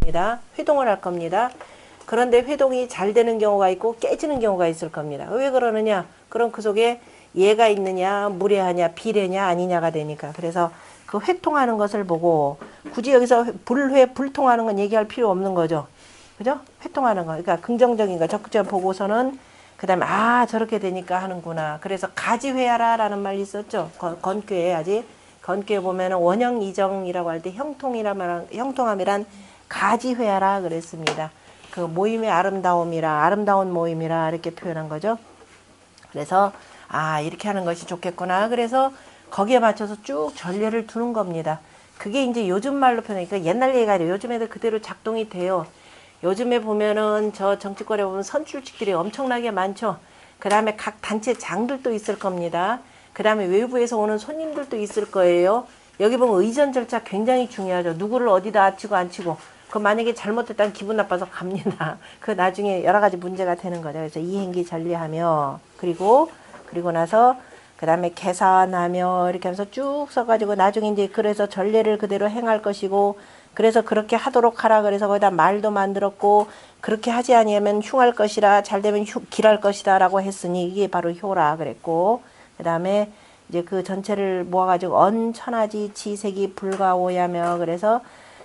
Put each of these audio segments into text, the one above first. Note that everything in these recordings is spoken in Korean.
겁니다. 회동을 할 겁니다. 그런데 회동이 잘 되는 경우가 있고 깨지는 경우가 있을 겁니다. 왜 그러느냐? 그럼 그 속에 예가 있느냐, 무례하냐, 비례냐, 아니냐가 되니까. 그래서 그 회통하는 것을 보고 굳이 여기서 불통하는 건 얘기할 필요 없는 거죠. 그죠? 회통하는 거. 그러니까 긍정적인 거 적극적으로 보고서는 그 다음에 저렇게 되니까 하는구나. 그래서 가지회하라라는 말이 있었죠. 건교에 해야지. 건교에 보면 원형 이정이라고 할 때 형통함이란 가지회하라 그랬습니다. 그 모임의 아름다움이라 아름다운 모임이라 이렇게 표현한 거죠. 그래서 이렇게 하는 것이 좋겠구나. 그래서 거기에 맞춰서 쭉 전례를 두는 겁니다. 그게 이제 요즘 말로 표현하니까 옛날 얘기가 아니에요. 요즘 애들 그대로 작동이 돼요. 요즘에 보면은 저 정치권에 보면 선출직들이 엄청나게 많죠. 그 다음에 각 단체 장들도 있을 겁니다. 그 다음에 외부에서 오는 손님들도 있을 거예요. 여기 보면 의전 절차 굉장히 중요하죠. 누구를 어디다 앉히고 안 치고. 그 만약에 잘못했다면 기분 나빠서 갑니다. 그 나중에 여러 가지 문제가 되는 거죠. 그래서 이행기 전리하며 그리고 나서 그 다음에 계산하며 이렇게 하면서 쭉 써가지고 나중에 이제 그래서 전례를 그대로 행할 것이고 그래서 그렇게 하도록 하라 그래서 거기다 말도 만들었고 그렇게 하지 아니하면 흉할 것이라 잘되면 길할 것이다 라고 했으니 이게 바로 효라 그랬고 그 다음에 이제 그 전체를 모아가지고 언천하지 지색이 불가오야며 그래서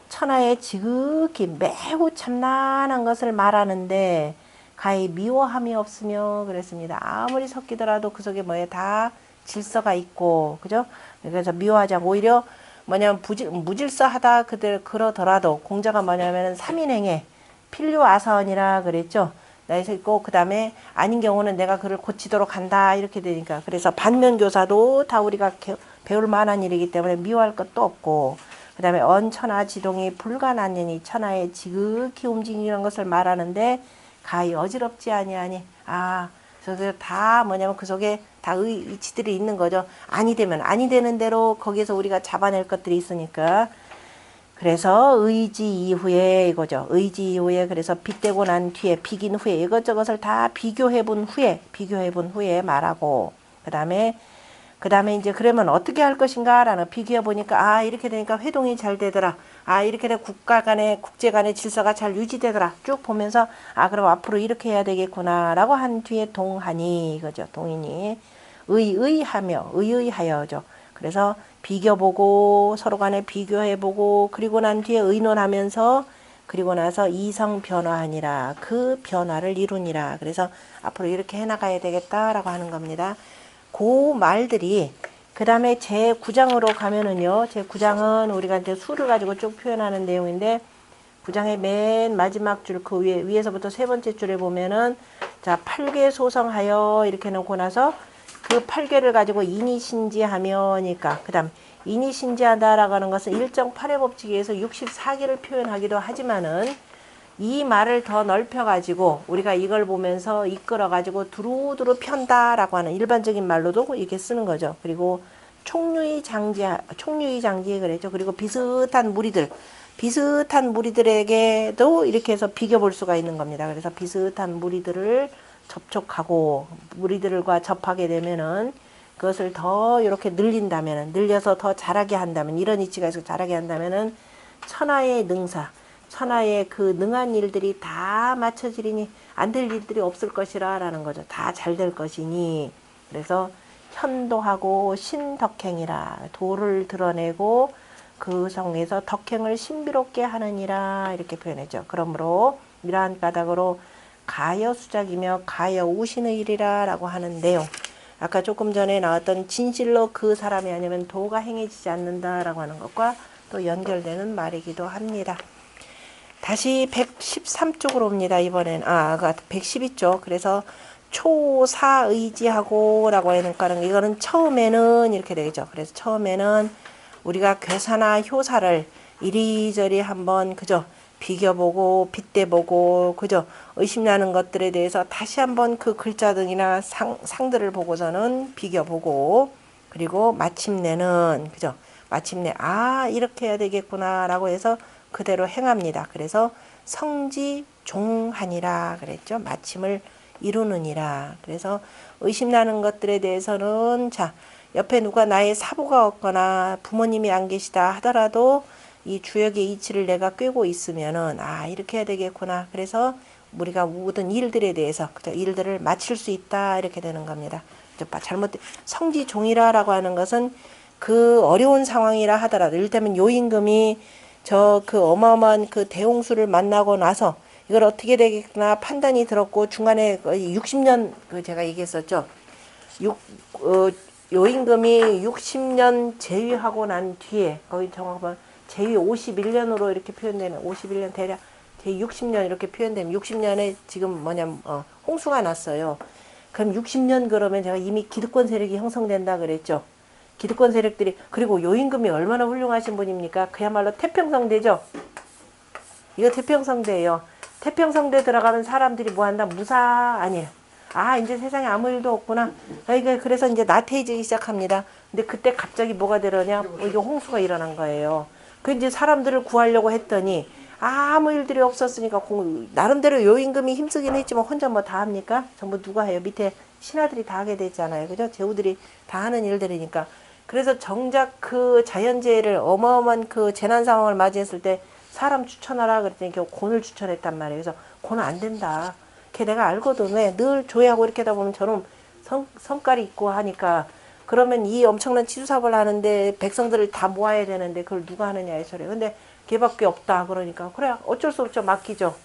천하의 지극히 매우 참난한 것을 말하는데 가히 미워함이 없으며 그랬습니다. 아무리 섞이더라도 그 속에 다 질서가 있고 그죠? 그래서 미워하지 않고 오히려 뭐냐면 무질서하다 그러더라도 공자가 뭐냐면은 삼인행에 필요아사원이라 그랬죠. 나에서 있고 그 다음에 아닌 경우는 내가 그를 고치도록 한다 이렇게 되니까 그래서 반면교사도 다 우리가 배울 만한 일이기 때문에 미워할 것도 없고 그 다음에 언천하 지동이 불가난하니 천하의 지극히 움직이는 것을 말하는데 가히 어지럽지 아니하니 그래서 다 뭐냐면 그 속에 다 이치들이 있는 거죠. 아니 되면 아니 되는 대로 거기에서 우리가 잡아낼 것들이 있으니까 그래서 의지 이후에 이거죠. 의지 이후에 그래서 빗대고 난 뒤에 비긴 후에 이것저것을 다 비교해 본 후에 말하고 그 다음에 이제 그러면 어떻게 할 것인가 라는 비교해 보니까 이렇게 되니까 회동이 잘 되더라. 이렇게 되면 국제 간의 질서가 잘 유지되더라. 쭉 보면서 그럼 앞으로 이렇게 해야 되겠구나 라고 한 뒤에 동하니 이거죠. 동이니 의의하여죠. 그래서 비교보고 서로 간에 비교해보고 그리고 난 뒤에 의논하면서 그리고 나서 이성 변화하니라 그 변화를 이루니라. 그래서 앞으로 이렇게 해나가야 되겠다라고 하는 겁니다. 그 말들이 그 다음에 제9장으로 가면은요. 제9장은 우리가 이제 수를 가지고 쭉 표현하는 내용인데 9장의 맨 마지막 줄 그 위에서부터 세 번째 줄에 보면은 자 8개 소성하여 이렇게 놓고 나서 그 8개를 가지고 인이신지하며니까 그 다음 인이신지하다라고 하는 것은 일정 8의 법칙에 의해서 64개를 표현하기도 하지만은 이 말을 더 넓혀가지고 우리가 이걸 보면서 이끌어가지고 두루두루 편다라고 하는 일반적인 말로도 이렇게 쓰는 거죠. 그리고 총류의 장지에 그랬죠. 그리고 비슷한 무리들에게도 이렇게 해서 비교볼 수가 있는 겁니다. 그래서 비슷한 무리들을 접촉하고 무리들과 접하게 되면은 그것을 더 이렇게 늘려서 더 잘하게 한다면 이런 이치가 있어 잘하게 한다면은 천하의 능사 천하의 그 능한 일들이 다 맞춰지리니 안 될 일들이 없을 것이라 라는 거죠. 다 잘 될 것이니 그래서 현도하고 신덕행이라 도를 드러내고 그 성에서 덕행을 신비롭게 하느니라 이렇게 표현했죠. 그러므로 이러한 까닭으로 가여 수작이며 가여 우신의 일이라 라고 하는 내용 아까 조금 전에 나왔던 진실로 그 사람이 아니면 도가 행해지지 않는다라고 하는 것과 또 연결되는 말이기도 합니다. 다시 113쪽으로 옵니다. 이번엔 아까 112쪽. 그래서 초사의지하고 라고 하니까 이거는 처음에는 이렇게 되겠죠. 그래서 처음에는 우리가 괴사나 효사를 이리저리 한번 그죠 비교보고 빗대보고 그죠 의심나는 것들에 대해서 다시 한번 그 글자 등이나 상들을 보고서는 비교보고 그리고 마침내 이렇게 해야 되겠구나 라고 해서 그대로 행합니다. 그래서 성지종하니라 그랬죠. 마침을 이루느니라. 그래서 의심나는 것들에 대해서는 옆에 누가 나의 사부가 없거나 부모님이 안 계시다 하더라도 이 주역의 이치를 내가 꿰고 있으면은 아 이렇게 해야 되겠구나. 그래서 우리가 모든 일들에 대해서 그죠? 일들을 마칠 수 있다 이렇게 되는 겁니다. 잘못된 성지종이라라고 하는 것은 그 어려운 상황이라 하더라도 이를테면 요임금이 저 그 어마어마한 그 대홍수를 만나고 나서 이걸 어떻게 되겠구나 판단이 들었고 중간에 60년 그 제가 얘기했었죠. 요임금이 60년 재위하고 난 뒤에 거기 정확하면 재위 51년으로 이렇게 표현되는 51년 대략 제 60년 이렇게 표현되면 60년에 지금 뭐냐면 홍수가 났어요. 그럼 60년 그러면 제가 이미 기득권 세력이 형성된다 그랬죠. 기득권 세력들이 그리고 요임금이 얼마나 훌륭하신 분입니까? 그야말로 태평성대죠. 이거 태평성대예요. 태평성대 들어가면 사람들이 뭐한다? 무사 아니에요. 아 이제 세상에 아무 일도 없구나. 그래서 이제 나태해지기 시작합니다. 근데 그때 갑자기 뭐가 되려냐? 이게 홍수가 일어난 거예요. 그 이제 사람들을 구하려고 했더니 아무 일들이 없었으니까 나름대로 요임금이 힘쓰긴 했지만 혼자 뭐 다 합니까? 전부 누가 해요? 밑에 신하들이 다 하게 되잖아요. 그죠? 제후들이 다 하는 일들이니까. 그래서 정작 그 자연재해를 어마어마한 그 재난 상황을 맞이했을 때 사람 추천하라 그랬더니 곤을 추천했단 말이에요. 그래서 곤은 안 된다. 걔 내가 알거든. 왜? 늘 조회하고 이렇게 하다 보면 저는 성깔이 있고 하니까 그러면 이 엄청난 치수사업을 하는데 백성들을 다 모아야 되는데 그걸 누가 하느냐 이 소리. 근데 걔밖에 없다. 그러니까 그래 어쩔 수 없죠. 맡기죠.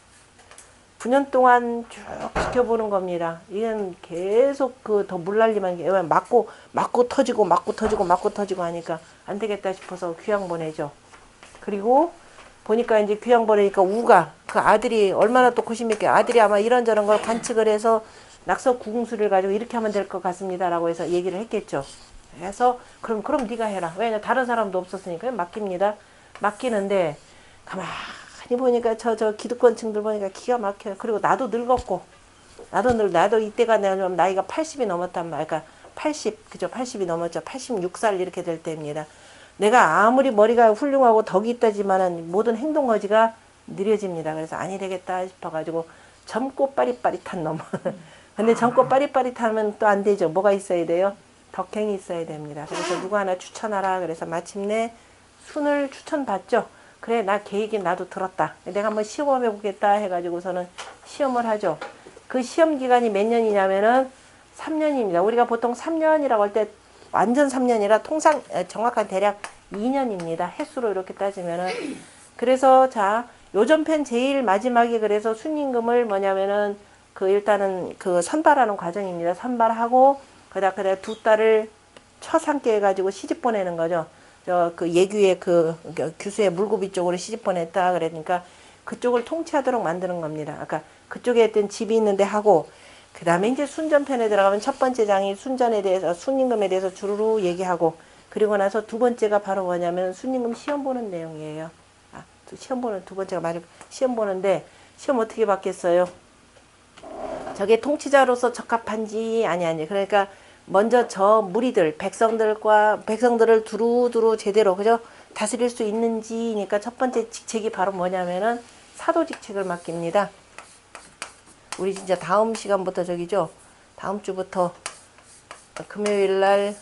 9년 동안 쭉 지켜보는 겁니다. 이건 계속 그 더 물난리만 맞고 터지고 하니까 안 되겠다 싶어서 귀양 보내죠. 그리고 보니까 이제 귀양 보내니까 우가 그 아들이 얼마나 또 고심있게 아들이 아마 이런저런 걸 관측을 해서 낙서 구궁수를 가지고 이렇게 하면 될 것 같습니다라고 해서 얘기를 했겠죠. 그래서 그럼 네가 해라. 왜냐 다른 사람도 없었으니까 맡깁니다. 맡기는데 가만히 보니까 저 기득권층들 보니까 기가 막혀요. 그리고 나도 늙었고 나도 이때가 내가 나이가 80이 넘었단 말이야. 그러니까 80 그죠? 80이 넘었죠. 86살 이렇게 될 때입니다. 내가 아무리 머리가 훌륭하고 덕이 있다지만은 모든 행동거지가 느려집니다. 그래서 아니 되겠다 싶어가지고 젊고 빠릿빠릿한 놈. 근데 젊고 빠릿빠릿하면 또 안 되죠. 뭐가 있어야 돼요? 덕행이 있어야 됩니다. 그래서 누구 하나 추천하라. 그래서 마침내 순을 추천받죠. 그래 나 계획이 나도 들었다. 내가 한번 시험해 보겠다 해가지고서는 시험을 하죠. 그 시험 기간이 몇 년이냐면은 3년입니다. 우리가 보통 3년이라고 할 때 완전 3년이라 통상 정확한 대략 2년입니다. 횟수로 이렇게 따지면은. 그래서 자 요전편 제일 마지막에 그래서 순임금을 뭐냐면은 그 일단은 그 선발하는 과정입니다. 선발하고 그다음에 두 딸을 처상께 해가지고 시집 보내는 거죠. 그 예규의 그 규수의 물고비 쪽으로 시집 보냈다 그러니까 그쪽을 통치하도록 만드는 겁니다. 아까 그쪽에 했던 집이 있는데 하고 그 다음에 이제 순전편에 들어가면 첫 번째 장이 순전에 대해서 순임금에 대해서 주르르 얘기하고 그리고 나서 두 번째가 바로 뭐냐면 순임금 시험 보는 내용이에요. 시험 보는 두 번째가 말이 시험 보는데 시험 어떻게 받겠어요? 저게 통치자로서 적합한지 아니 그러니까 먼저 저 무리들 백성들을 두루두루 제대로 그죠 다스릴 수 있는지니까 첫 번째 직책이 바로 뭐냐면은 사도 직책을 맡깁니다. 우리 진짜 다음 시간부터 저기죠 다음 주부터 금요일 날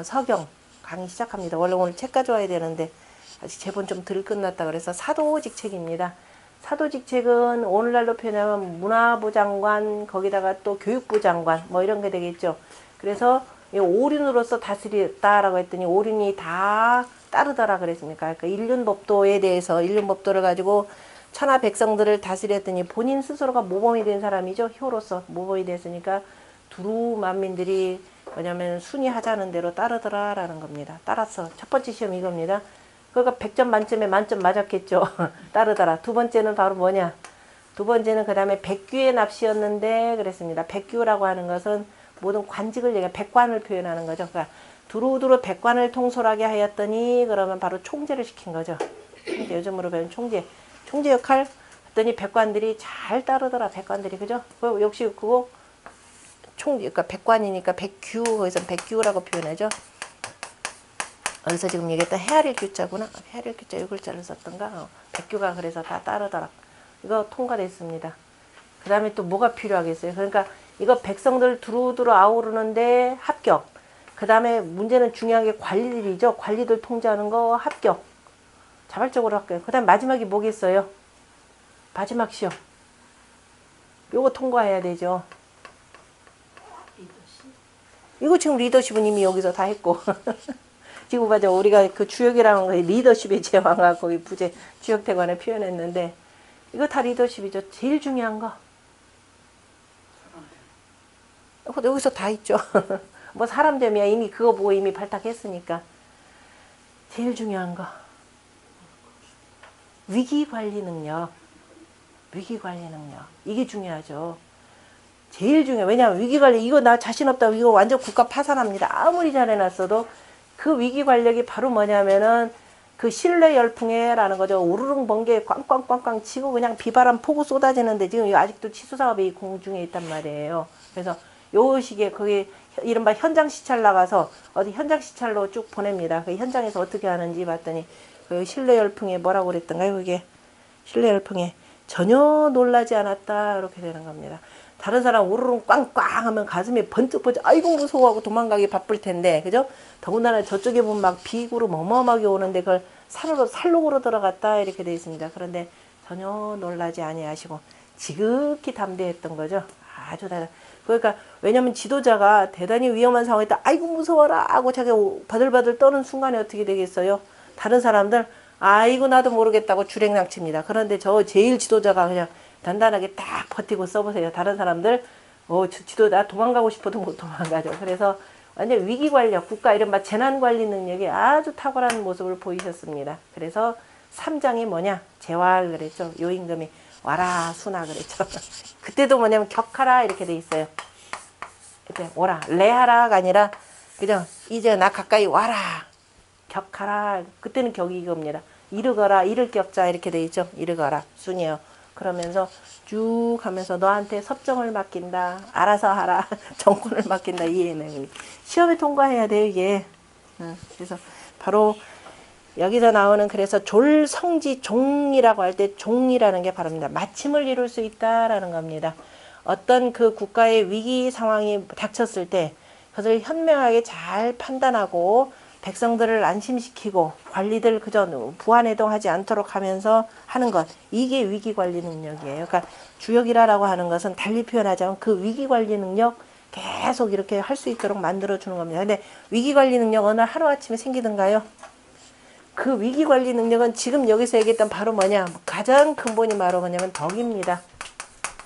서경 강의 시작합니다. 원래 오늘 책 가져와야 되는데 아직 제본 좀 덜 끝났다 그래서 사도 직책입니다. 사도 직책은 오늘날로 표현하면 문화부 장관 거기다가 또 교육부 장관 뭐 이런 게 되겠죠. 그래서 오륜으로서 다스렸다라고 했더니 오륜이 다 따르더라 그랬습니까? 그러니까 일륜법도에 대해서 일륜법도를 가지고 천하 백성들을 다스렸더니 본인 스스로가 모범이 된 사람이죠. 효로서 모범이 됐으니까 두루 만민들이 뭐냐면 순위 하자는 대로 따르더라라는 겁니다. 따라서 첫 번째 시험 이겁니다. 그러니까 100점 만점에 만점 맞았겠죠. 따르더라. 두 번째는 바로 뭐냐? 두 번째는 그 다음에 백규의 납시였는데 그랬습니다. 백규라고 하는 것은 모든 관직을 얘기해 백관을 표현하는 거죠. 그러니까 두루두루 백관을 통솔하게 하였더니 그러면 바로 총재를 시킨 거죠. 총재, 요즘으로 배운 총재 역할 했더니 백관들이 잘 따르더라. 백관들이 그죠? 역시 그거 그러니까 백관이니까 백규 거기서 백규라고 표현하죠. 여기서 지금 얘기했던 헤아릴 규자구나. 헤아릴 규자 이 글자를 썼던가. 백규가 그래서 다 따르더라. 이거 통과됐습니다. 그 다음에 또 뭐가 필요하겠어요? 그러니까 이거 백성들 두루두루 아우르는데 합격. 그 다음에 문제는 중요한 게 관리들이죠. 관리들 통제하는 거 합격. 자발적으로 할게요. 그 다음 마지막이 뭐겠어요? 마지막 시험. 요거 통과해야 되죠. 이거 지금 리더십은 이미 여기서 다 했고. 지금 맞아. 우리가 그 주역이라는 거 리더십의 제왕하고 거기 부제 주역태관에 표현했는데 이거 다 리더십이죠. 제일 중요한 거. 여기서 다 있죠. 뭐 사람 되면 이미 그거 보고 이미 발탁했으니까. 제일 중요한 거. 위기관리 능력. 위기관리 능력. 이게 중요하죠. 제일 중요해. 왜냐하면 위기관리 이거 나 자신 없다고 이거 완전 국가 파산합니다. 아무리 잘해놨어도 그 위기관력이 바로 뭐냐면은 그 신뢰 열풍에라는 거죠. 우르릉 번개 꽝꽝꽝꽝 치고 그냥 비바람 폭우 쏟아지는데 지금 아직도 치수 사업이 공중에 있단 말이에요. 그래서 요 시기에 거기 이른바 현장 시찰 나가서 어디 현장 시찰로 쭉 보냅니다. 그 현장에서 어떻게 하는지 봤더니 그 신뢰 열풍에 뭐라고 그랬던가요? 그게 신뢰 열풍에 전혀 놀라지 않았다 이렇게 되는 겁니다. 다른 사람 우르릉 꽝꽝 하면 가슴이 번쩍번쩍 아이고 무서워하고 도망가기 바쁠 텐데 그죠? 더군다나 저쪽에 보면 막 비구름 어마어마하게 오는데 그걸 살록으로 들어갔다 이렇게 되어 있습니다. 그런데 전혀 놀라지 아니하시고 지극히 담대했던 거죠. 아주 그러니까 왜냐면 지도자가 대단히 위험한 상황에 있다 아이고 무서워라 하고 자기가 바들바들 떠는 순간에 어떻게 되겠어요? 다른 사람들 아이고 나도 모르겠다고 주랭랑칩니다. 그런데 저 제일 지도자가 그냥 단단하게 딱 버티고 써보세요. 다른 사람들 지도자 도망가고 싶어도 못 도망가죠. 그래서 완전 위기관력, 국가 이른바 재난관리 능력이 아주 탁월한 모습을 보이셨습니다. 그래서 3장이 뭐냐? 재활 그랬죠. 요임금이 와라 수나 그랬죠. 그때도 뭐냐면 격하라 이렇게 돼 있어요. 이렇게 오라 레하라가 아니라 그죠? 이제 나 가까이 와라 격하라. 그때는 격이 이겁니다. 이르거라 이를 격자 이렇게 돼 있죠. 이르거라 순이에요. 그러면서 쭉 하면서 너한테 섭정을 맡긴다. 알아서 하라. 정권을 맡긴다. 이해는 시험에 통과해야 돼요 이게. 그래서 바로 여기서 나오는 그래서 졸성지 종이라고 할 때 종이라는 게 바로입니다. 마침을 이룰 수 있다라는 겁니다. 어떤 그 국가의 위기 상황이 닥쳤을 때 그것을 현명하게 잘 판단하고 백성들을 안심시키고 관리들 그저 부안해동하지 않도록 하면서 하는 것. 이게 위기관리 능력이에요. 그러니까 주역이라고 하는 것은 달리 표현하자면 그 위기관리 능력 계속 이렇게 할 수 있도록 만들어주는 겁니다. 근데 위기관리 능력 어느 하루아침에 생기던가요? 그 위기관리 능력은 지금 여기서 얘기했던 바로 뭐냐? 가장 근본이 바로 뭐냐면 덕입니다.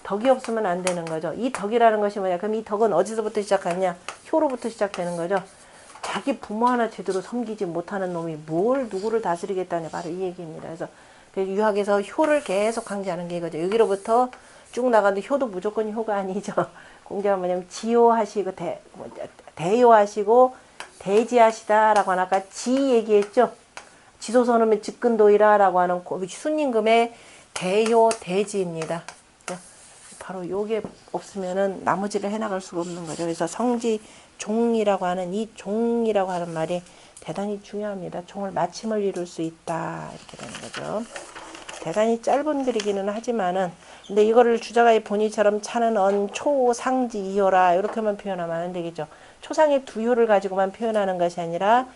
덕이 없으면 안 되는 거죠. 이 덕이라는 것이 뭐냐? 그럼 이 덕은 어디서부터 시작하냐? 효로부터 시작되는 거죠. 자기 부모 하나 제대로 섬기지 못하는 놈이 뭘 누구를 다스리겠다냐 바로 이 얘기입니다. 그래서 유학에서 효를 계속 강조하는 게 이거죠. 여기로부터 쭉 나가는데 효도 무조건 효가 아니죠. 공자가 뭐냐면 지효하시고 대효하시고 대지하시다라고 하나 아까 지 얘기했죠. 지소선음의 직근도이라라고 하는 순임금의 대효 대지입니다. 바로 요게 없으면은 나머지를 해나갈 수가 없는 거죠. 그래서 성지 종이라고 하는 이 종이라고 하는 말이 대단히 중요합니다. 종을 마침을 이룰 수 있다 이렇게 되는 거죠. 대단히 짧은 글이기는 하지만은 근데 이거를 주자가의 본의처럼 차는 언 초상지 이효라 이렇게만 표현하면 안 되겠죠. 초상의 두 효를 가지고만 표현하는 것이 아니라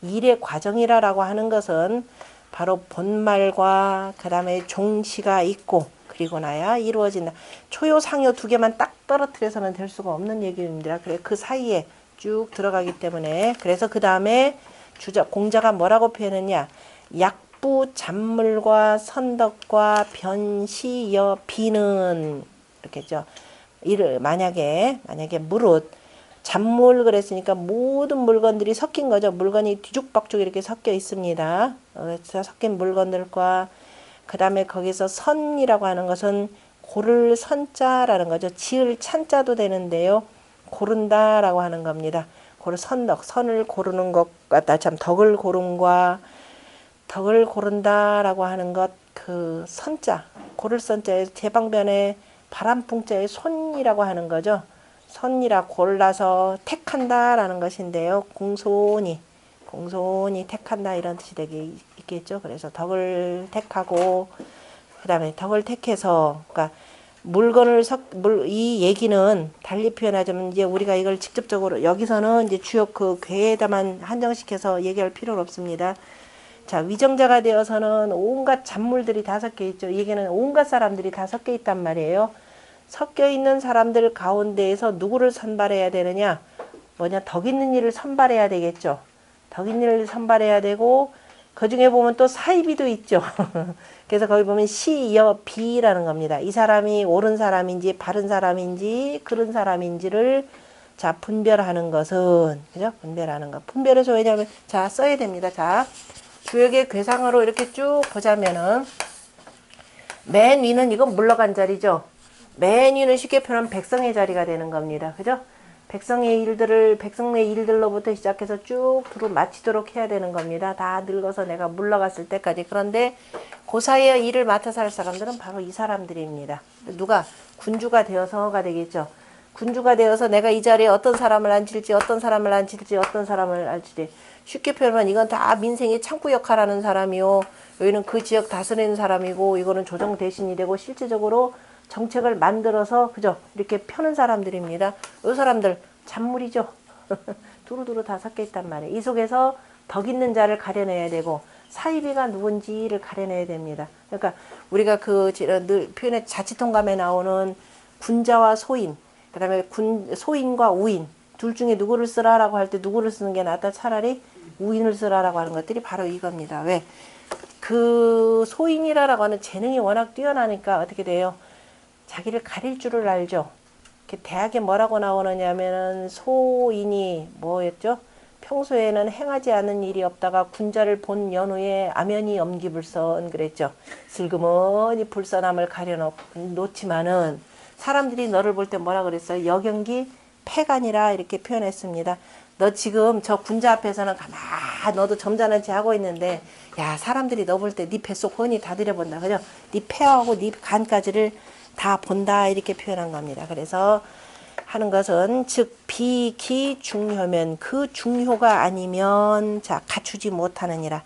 일의 과정이라고 하는 것은 바로 본말과 그 다음에 종시가 있고 그리고 나야 이루어진다. 초요 상요 두 개만 딱 떨어뜨려서는 될 수가 없는 얘기입니다. 그래 그 사이에 쭉 들어가기 때문에 그래서 그 다음에 공자가 뭐라고 표현했냐? 약부 잔물과 선덕과 변시여 비는 이렇게 했죠. 이를 만약에 무릇 잔물 그랬으니까 모든 물건들이 섞인 거죠. 물건이 뒤죽박죽 이렇게 섞여 있습니다. 섞인 물건들과 그 다음에 거기서 선이라고 하는 것은 고를 선자라는 거죠. 지을 찬자도 되는데요. 고른다라고 하는 겁니다. 고를 선덕, 선을 고르는 것과 참 덕을 고른과 덕을 고른다라고 하는 것, 그 선자, 고를 선자에 제방변에 바람풍자의 손이라고 하는 거죠. 선이라 골라서 택한다라는 것인데요. 공손히 택한다 이런 뜻이 되게 있겠죠. 그래서 덕을 택하고 그 다음에 덕을 택해서 그러니까 물건을 이 얘기는 달리 표현하자면 이제 우리가 이걸 직접적으로 여기서는 이제 주역 그 괴에다만 한정시켜서 얘기할 필요는 없습니다. 자, 위정자가 되어서는 온갖 잔물들이 다 섞여 있죠. 얘기는 온갖 사람들이 다 섞여 있단 말이에요. 섞여 있는 사람들 가운데에서 누구를 선발해야 되느냐? 뭐냐? 덕 있는 일을 선발해야 되겠죠. 덕 있는 일을 선발해야 되고, 그 중에 보면 또 사이비도 있죠. 그래서 거기 보면 시여비라는 겁니다. 이 사람이 옳은 사람인지 바른 사람인지 그른 사람인지를 자 분별하는 것은, 그죠? 분별하는 것. 분별해서 왜냐면 자 써야 됩니다. 자, 주역의 괴상으로 이렇게 쭉 보자면은 맨 위는 이건 물러간 자리죠. 맨 위는 쉽게 표현하면 백성의 자리가 되는 겁니다. 그죠? 백성의 일들로부터 시작해서 쭉 두루 마치도록 해야 되는 겁니다. 다 늙어서 내가 물러갔을 때까지. 그런데 그 사이에 일을 맡아서 할 사람들은 바로 이 사람들입니다. 누가? 군주가 되어서가 되겠죠. 군주가 되어서 내가 이 자리에 어떤 사람을 앉힐지, 어떤 사람을 앉힐지, 어떤 사람을 앉힐지. 쉽게 표현하면 이건 다 민생의 창구 역할하는 사람이요. 여기는 그 지역 다스리는 사람이고, 이거는 조정 대신이 되고, 실제적으로 정책을 만들어서, 그죠? 이렇게 펴는 사람들입니다. 이 사람들, 잔물이죠. 두루두루 다 섞여 있단 말이에요. 이 속에서 덕 있는 자를 가려내야 되고, 사이비가 누군지를 가려내야 됩니다. 그러니까 우리가 늘 표현의 자치통감에 나오는 군자와 소인, 그 다음에 소인과 우인, 둘 중에 누구를 쓰라라고 할 때 누구를 쓰는 게 낫다. 차라리 우인을 쓰라라고 하는 것들이 바로 이겁니다. 왜? 그 소인이라고 하는 재능이 워낙 뛰어나니까 어떻게 돼요? 자기를 가릴 줄을 알죠. 대학에 뭐라고 나오느냐면은 소인이 뭐였죠? 평소에는 행하지 않은 일이 없다가 군자를 본 연후에 아면이 엄기불선 그랬죠. 슬그머니 불선함을 가려놓지만은 사람들이 너를 볼 때 뭐라 그랬어요? 여경기 패간이라 이렇게 표현했습니다. 너 지금 저 군자 앞에서는 가만 너도 점잖은 체 하고 있는데 야 사람들이 너 볼 때 네 뱃속 훤히 다 들여본다. 그죠? 네 폐하고 네 간까지를 다 본다 이렇게 표현한 겁니다. 그래서 하는 것은 즉 비기 중효면 그 중효가 아니면 자 갖추지 못하느니라.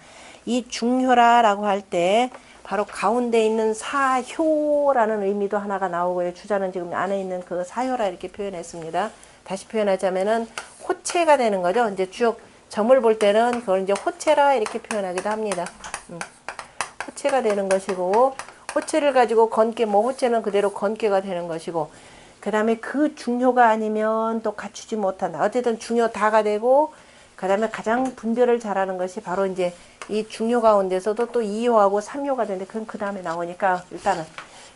이 중효라라고 할 때 바로 가운데 있는 사효라는 의미도 하나가 나오고요. 주자는 지금 안에 있는 그 사효라 이렇게 표현했습니다. 다시 표현하자면은 호체가 되는 거죠. 이제 쭉 점을 볼 때는 그걸 이제 호체라 이렇게 표현하기도 합니다. 호체가 되는 것이고 호체를 가지고 건께 호체는 그대로 건께가 되는 것이고 그 다음에 그 중효가 아니면 또 갖추지 못한다. 어쨌든 중효 다가 되고 그 다음에 가장 분별을 잘하는 것이 바로 이제 이 중효 가운데서도 또 2효하고 3효가 되는데 그건 그 다음에 나오니까 일단은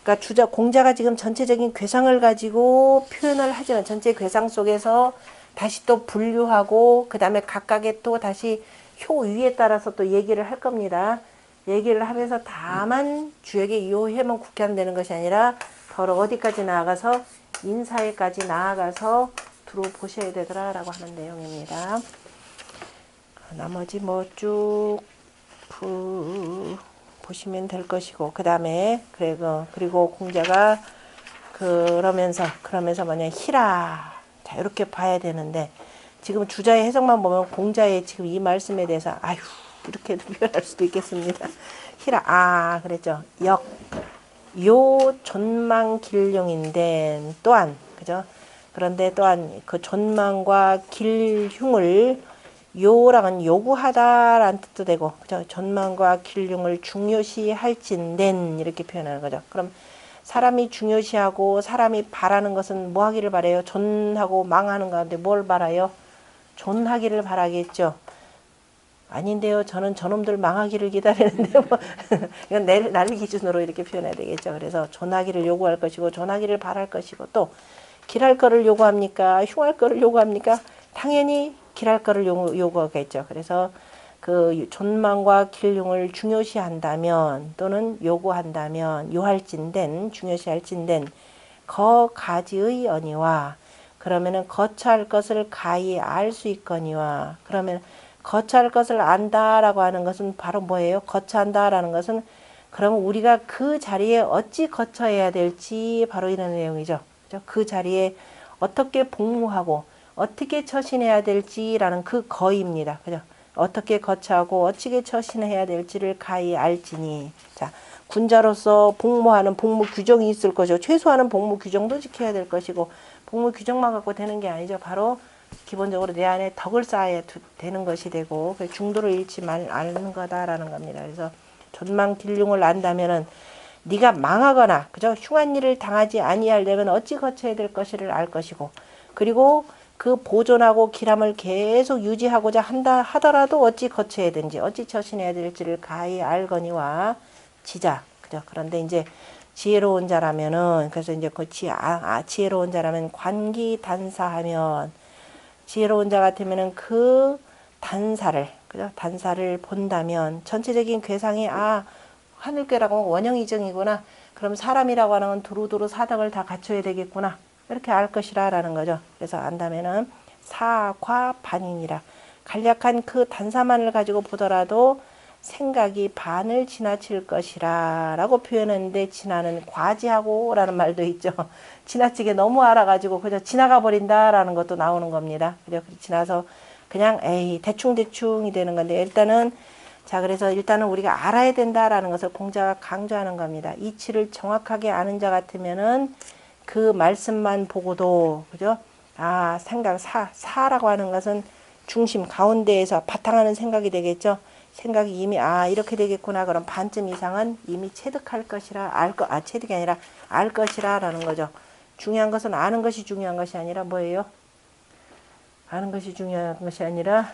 그러니까 공자가 지금 전체적인 괴상을 가지고 표현을 하지만 전체 괴상 속에서 다시 또 분류하고 그 다음에 각각의 또 다시 효 위에 따라서 또 얘기를 할 겁니다. 얘기를 하면서 다만 주역의 요해만 국한되는 것이 아니라 더러 어디까지 나아가서 인사에까지 나아가서 들어보셔야 되더라라고 하는 내용입니다. 나머지 쭉 보시면 될 것이고 그 다음에 그리고 공자가 그러면서 뭐냐 희라 자 이렇게 봐야 되는데 지금 주자의 해석만 보면 공자의 지금 이 말씀에 대해서 아휴 이렇게 표현할 수도 있겠습니다. 희라 그랬죠. 요 존망 길흉인데 또한 그죠? 그런데 또한 그 존망과 길흉을 요랑은 요구하다라는 뜻도 되고 그죠? 존망과 길흉을 중요시 할진된 이렇게 표현하는 거죠. 그럼 사람이 중요시하고 사람이 바라는 것은 뭐 하기를 바라요? 존하고 망하는 가운데 뭘 바라요? 존하기를 바라겠죠. 아닌데요. 저는 저놈들 망하기를 기다리는데 이건 나를 기준으로 이렇게 표현해야 되겠죠. 그래서 존하기를 요구할 것이고 존하기를 바랄 것이고 또 길할 거를 요구합니까? 흉할 거를 요구합니까? 당연히 길할 거를 요구하겠죠. 그래서 그 존망과 길흉을 중요시한다면 또는 요구한다면 요할진된 중요시할진된 거가지의 언니와 그러면은 거처할 것을 가히 알 수 있거니와 그러면 거처할 것을 안다라고 하는 것은 바로 뭐예요? 거처한다라는 것은 그러면 우리가 그 자리에 어찌 거처해야 될지 바로 이런 내용이죠. 그죠? 그 자리에 어떻게 복무하고 어떻게 처신해야 될지라는 그 거입니다. 그죠? 어떻게 거처하고 어떻게 처신해야 될지를 가히 알지니. 자, 군자로서 복무하는 복무 규정이 있을 것이고 최소한은 복무 규정도 지켜야 될 것이고 복무 규정만 갖고 되는 게 아니죠. 바로 기본적으로 내 안에 덕을 쌓아야 되는 것이 되고 중도를 잃지 않는 거다라는 겁니다. 그래서 존망딜륭을 안다면은 네가 망하거나 그죠? 흉한 일을 당하지 아니하려면 어찌 거쳐야 될 것을 알 것이고, 그리고 그 보존하고 기람을 계속 유지하고자 한다 하더라도 어찌 거쳐야 되는지 어찌 처신해야 될지를 가히 알거니와 지자. 그죠? 그런데 이제 지혜로운 자라면은, 그래서 이제 그 지혜로운 자라면 관기단사하면, 지혜로운 자 같으면은 그 단사를, 그죠? 단사를 본다면 전체적인 괴상이 하늘괴라고 하면 원형이정이구나. 그럼 사람이라고 하는 건 두루두루 사덕을 다 갖춰야 되겠구나. 이렇게 알 것이라 라는 거죠. 그래서 안다면은 사과반이니라. 간략한 그 단사만을 가지고 보더라도 생각이 반을 지나칠 것이라 라고 표현했는데, 지나는 과지하고 라는 말도 있죠. 지나치게 너무 알아가지고 그저 지나가 버린다 라는 것도 나오는 겁니다. 그죠? 지나서 그냥 대충대충이 되는 건데, 일단은 자, 그래서 일단은 우리가 알아야 된다라는 것을 공자가 강조하는 겁니다. 이치를 정확하게 아는 자 같으면은 그 말씀만 보고도, 그죠? 생각, 사라고 하는 것은 중심, 가운데에서 바탕하는 생각이 되겠죠? 생각이 이미, 이렇게 되겠구나. 그럼 반쯤 이상은 이미 체득할 것이라, 체득이 아니라 알 것이라 라는 거죠. 중요한 것은 아는 것이 중요한 것이 아니라 뭐예요? 아는 것이 중요한 것이 아니라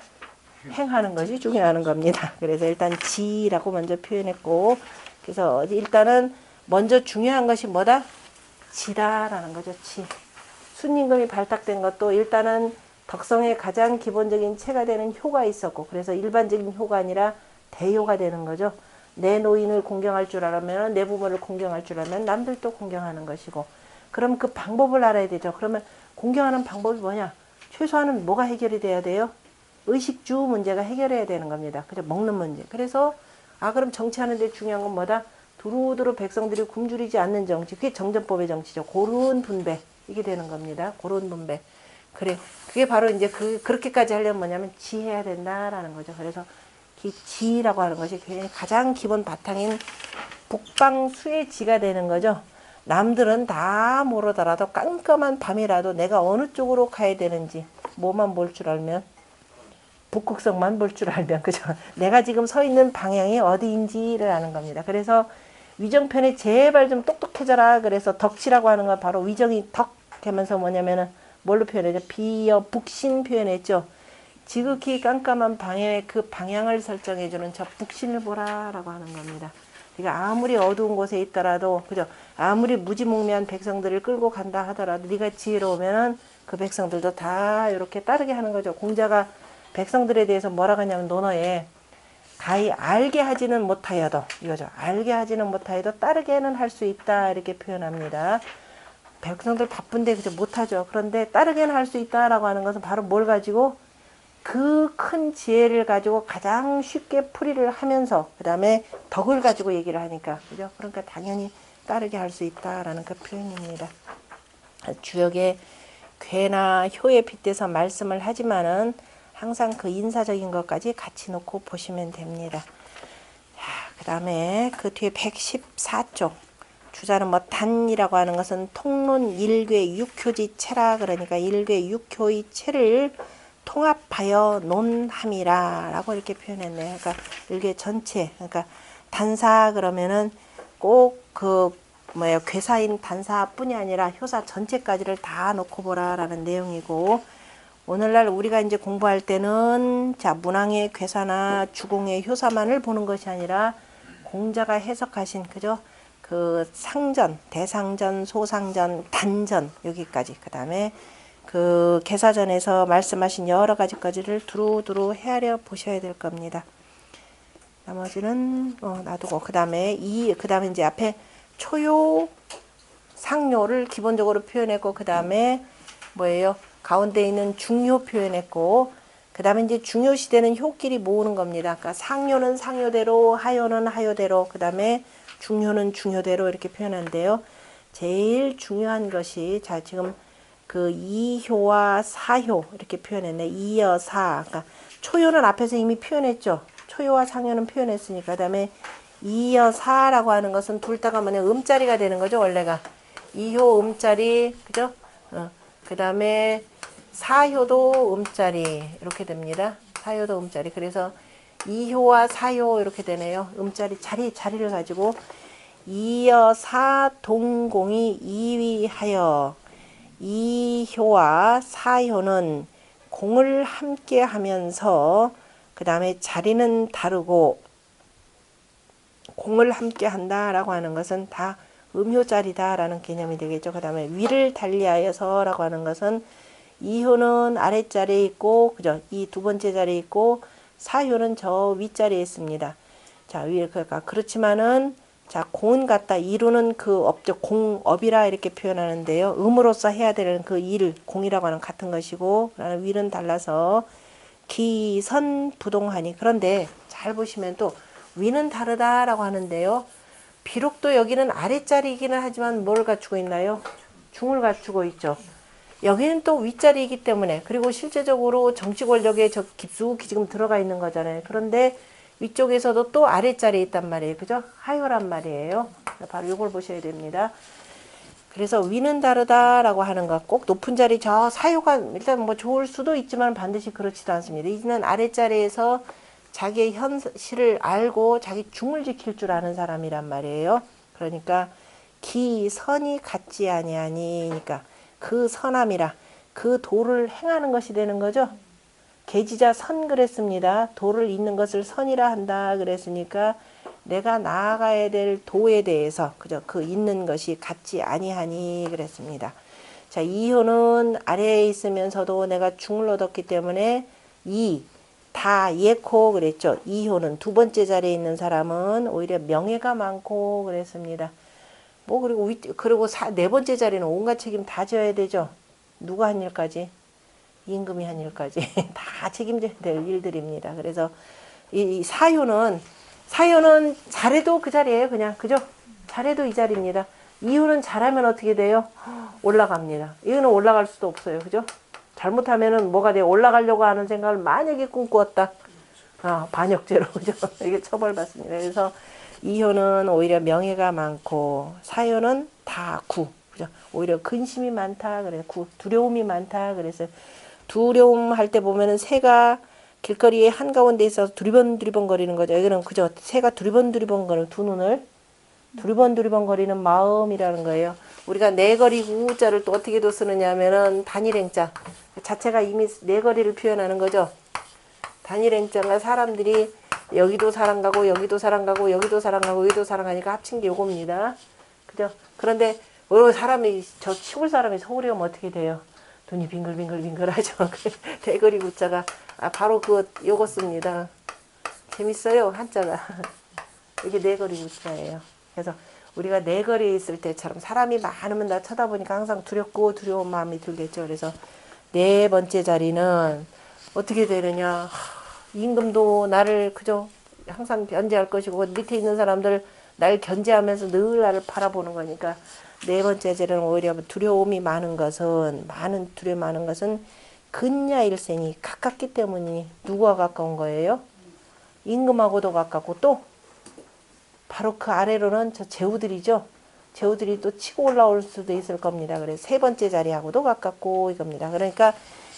행하는 것이 중요한 겁니다. 그래서 일단 지라고 먼저 표현했고, 그래서 일단은 먼저 중요한 것이 뭐다? 지다라는 거죠. 지. 순임금이 발탁된 것도 일단은 덕성의 가장 기본적인 체가 되는 효가 있었고, 그래서 일반적인 효가 아니라 대효가 되는 거죠. 내 노인을 공경할 줄 알면, 내 부모를 공경할 줄 알면 남들도 공경하는 것이고, 그럼 그 방법을 알아야 되죠. 그러면 공경하는 방법이 뭐냐? 최소한은 뭐가 해결이 돼야 돼요? 의식주 문제가 해결해야 되는 겁니다. 그죠? 먹는 문제. 그래서 그럼 정치하는 데 중요한 건 뭐다? 두루두루 백성들이 굶주리지 않는 정치. 그게 정전법의 정치죠. 고른 분배. 이게 되는 겁니다. 고른 분배. 그래. 그게 바로 이제 그렇게까지 하려면 뭐냐면 지해야 된다라는 거죠. 그래서 지라고 하는 것이 가장 기본 바탕인 북방수의 지가 되는 거죠. 남들은 다 모르더라도 깜깜한 밤이라도 내가 어느 쪽으로 가야 되는지 뭐만 볼 줄 알면, 북극성만 볼 줄 알면, 그죠? 내가 지금 서 있는 방향이 어디인지를 아는 겁니다. 그래서 위정편에 제발 좀 똑똑해져라. 그래서 덕치라고 하는 건 바로 위정이 덕 되면서 뭐냐면은 뭘로 표현했죠? 비여 북신 표현했죠. 지극히 깜깜한 방향의 그 방향을 설정해주는 저 북신을 보라라고 하는 겁니다. 네가 아무리 어두운 곳에 있더라도, 그죠? 아무리 무지몽매한 백성들을 끌고 간다 하더라도 네가 지혜로우면은 그 백성들도 다 이렇게 따르게 하는 거죠. 공자가 백성들에 대해서 뭐라고 하냐면 논어에 가히 알게 하지는 못하여도, 이거죠. 알게 하지는 못하여도 따르게는 할 수 있다 이렇게 표현합니다. 백성들 바쁜데 그저 못하죠. 그런데 따르게는 할 수 있다라고 하는 것은 바로 뭘 가지고? 그 큰 지혜를 가지고 가장 쉽게 풀이를 하면서 그 다음에 덕을 가지고 얘기를 하니까, 그죠? 그러니까 당연히 따르게 할 수 있다라는 그 표현입니다. 주역에 괴나 효에 빗대서 말씀을 하지만은 항상 그 인사적인 것까지 같이 놓고 보시면 됩니다. 그 다음에 그 뒤에 114쪽 주자는 뭐 단이라고 하는 것은 통론 일괴 육효지 체라. 그러니까 일괴 육효의 체를 통합하여 논함이라 라고 이렇게 표현했네요. 그러니까 일괴 전체, 그러니까 단사 그러면은 꼭 괴사인 단사뿐이 아니라 효사 전체까지를 다 놓고 보라 라는 내용이고, 오늘날 우리가 이제 공부할 때는 문항의 괴사나 주공의 효사만을 보는 것이 아니라 공자가 해석하신, 그죠? 그 상전, 대상전, 소상전, 단전 여기까지, 그 다음에 그 개사전에서 말씀하신 여러 가지까지를 두루두루 헤아려 보셔야 될 겁니다. 나머지는 놔두고, 그 다음에 이제 앞에 초요, 상요를 기본적으로 표현했고, 그 다음에 뭐예요? 가운데 있는 중요 표현했고, 그 다음에 이제 중요 시대는 효끼리 모으는 겁니다. 그러니까 상요는 상요대로, 하요는 하요대로, 그 다음에 중요는 중요대로 이렇게 표현한대요. 제일 중요한 것이, 지금 그 이효와 사효 이렇게 표현했네. 이여사. 그러니까 초요는 앞에서 이미 표현했죠. 초요와 상요는 표현했으니까. 그 다음에 이여사라고 하는 것은 둘 다가 음자리가 되는 거죠. 원래가. 이효 음자리, 그죠? 그 다음에 사효도 음자리 이렇게 됩니다. 사효도 음자리. 그래서 이효와 사효 이렇게 되네요. 음자리 자리를 가지고 이여사 동공이 이위하여 이효와 사효는 공을 함께 하면서 그 다음에 자리는 다르고 공을 함께 한다라고 하는 것은 다 음효자리다라는 개념이 되겠죠. 그 다음에 위를 달리하여서라고 하는 것은 이효는 아랫자리에 있고, 그죠? 이 두 번째 자리에 있고, 사효는 저 윗자리에 있습니다. 자, 그러니까 그렇지만은, 자, 공은 같다. 이루는 그 업적, 공업이라 이렇게 표현하는데요. 음으로써 해야 되는 그 일, 공이라고 하는 같은 것이고, 위는 달라서 기선부동하니. 그런데 잘 보시면 또 위는 다르다라고 하는데요. 비록 또 여기는 아랫자리이기는 하지만 뭘 갖추고 있나요? 중을 갖추고 있죠. 여기는 또 윗자리이기 때문에, 그리고 실제적으로 정치 권력에 저 깊숙이 지금 들어가 있는 거잖아요. 그런데 위쪽에서도 또 아랫자리에 있단 말이에요. 그죠? 하요란 말이에요. 바로 이걸 보셔야 됩니다. 그래서 위는 다르다라고 하는 것, 꼭 높은 자리 저 사요가 일단 뭐 좋을 수도 있지만 반드시 그렇지도 않습니다. 이는 아랫자리에서 자기의 현실을 알고 자기 중을 지킬 줄 아는 사람이란 말이에요. 그러니까 기선이 같지 아니하니, 그러니까 그 선함이라 그 도를 행하는 것이 되는 거죠. 계지자 선 그랬습니다. 도를 잇는 것을 선이라 한다 그랬으니까 내가 나아가야 될 도에 대해서 그죠? 그 잇는 것이 같지 아니하니 그랬습니다. 자, 이효는 아래에 있으면서도 내가 중을 얻었기 때문에 다 예코 그랬죠. 이효는 두 번째 자리에 있는 사람은 오히려 명예가 많고 그랬습니다. 뭐 그리고 네 번째 자리는 온갖 책임 다 져야 되죠. 누가 한 일까지? 임금이 한 일까지 다 책임져야 될 일들입니다. 그래서 이 사효는 잘해도 그 자리예요. 그냥 그죠? 잘해도 이 자리입니다. 이효는 잘하면 어떻게 돼요? 올라갑니다. 이거는 올라갈 수도 없어요. 그죠? 잘못하면은 뭐가 돼요? 올라가려고 하는 생각을 만약에 꿈꾸었다. 반역죄로 그죠? 이게 처벌받습니다. 그래서 이효는 오히려 명예가 많고 사효는 다 그죠? 오히려 근심이 많다. 그래 두려움이 많다. 그래서 두려움 할 때 보면은 새가 길거리에 한가운데 있어서 두리번 거리는 거죠. 여기는 그죠? 새가 두리번 거리는 두 눈을 두리번 거리는 마음이라는 거예요. 우리가 내거리 우자를 또 어떻게 또 쓰느냐면은 단일행자 자체가 이미 내거리를 표현하는 거죠. 단일행자가 사람들이 여기도 사람 가고 여기도 사람 가고 여기도 사람 가고 여기도 사람 가니까 합친 게 요겁니다. 그죠? 그런데 사람이 저 시골 사람이 서울에 오면 어떻게 돼요? 눈이 빙글빙글하죠. 대거리 우자가 바로 요거 씁니다. 재밌어요 한자가. 이게 내거리 우자예요. 그래서 우리가 내거리에 있을 때처럼 사람이 많으면 나 쳐다보니까 항상 두렵고 두려운 마음이 들겠죠. 그래서 네 번째 자리는 어떻게 되느냐. 임금도 나를 그저 항상 견제할 것이고 밑에 있는 사람들 날 견제하면서 늘 나를 바라보는 거니까 네 번째 자리는 오히려 두려움이 많은 것은 근야일세니 가깝기 때문이 누구와 가까운 거예요? 임금하고도 가깝고 또 바로 그 아래로는 저 제후들이죠. 제후들이 또 치고 올라올 수도 있을 겁니다. 그래서 세 번째 자리하고도 가깝고 이겁니다. 그러니까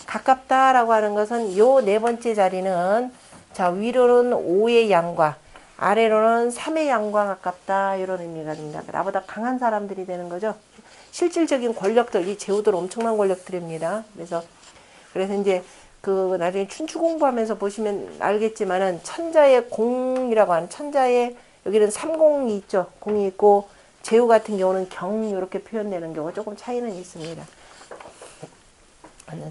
가깝다라고 하는 것은 요 네 번째 자리는 자 위로는 5의 양과 아래로는 3의 양과 가깝다 이런 의미가 됩니다. 나보다 강한 사람들이 되는 거죠. 실질적인 권력들 이 제후들 엄청난 권력들입니다. 그래서 이제 그 나중에 춘추 공부하면서 보시면 알겠지만은 천자의 공이라고 하는 천자의 여기는 삼공이 있죠. 공이 있고 제후 같은 경우는 경 이렇게 표현되는 경우가 조금 차이는 있습니다.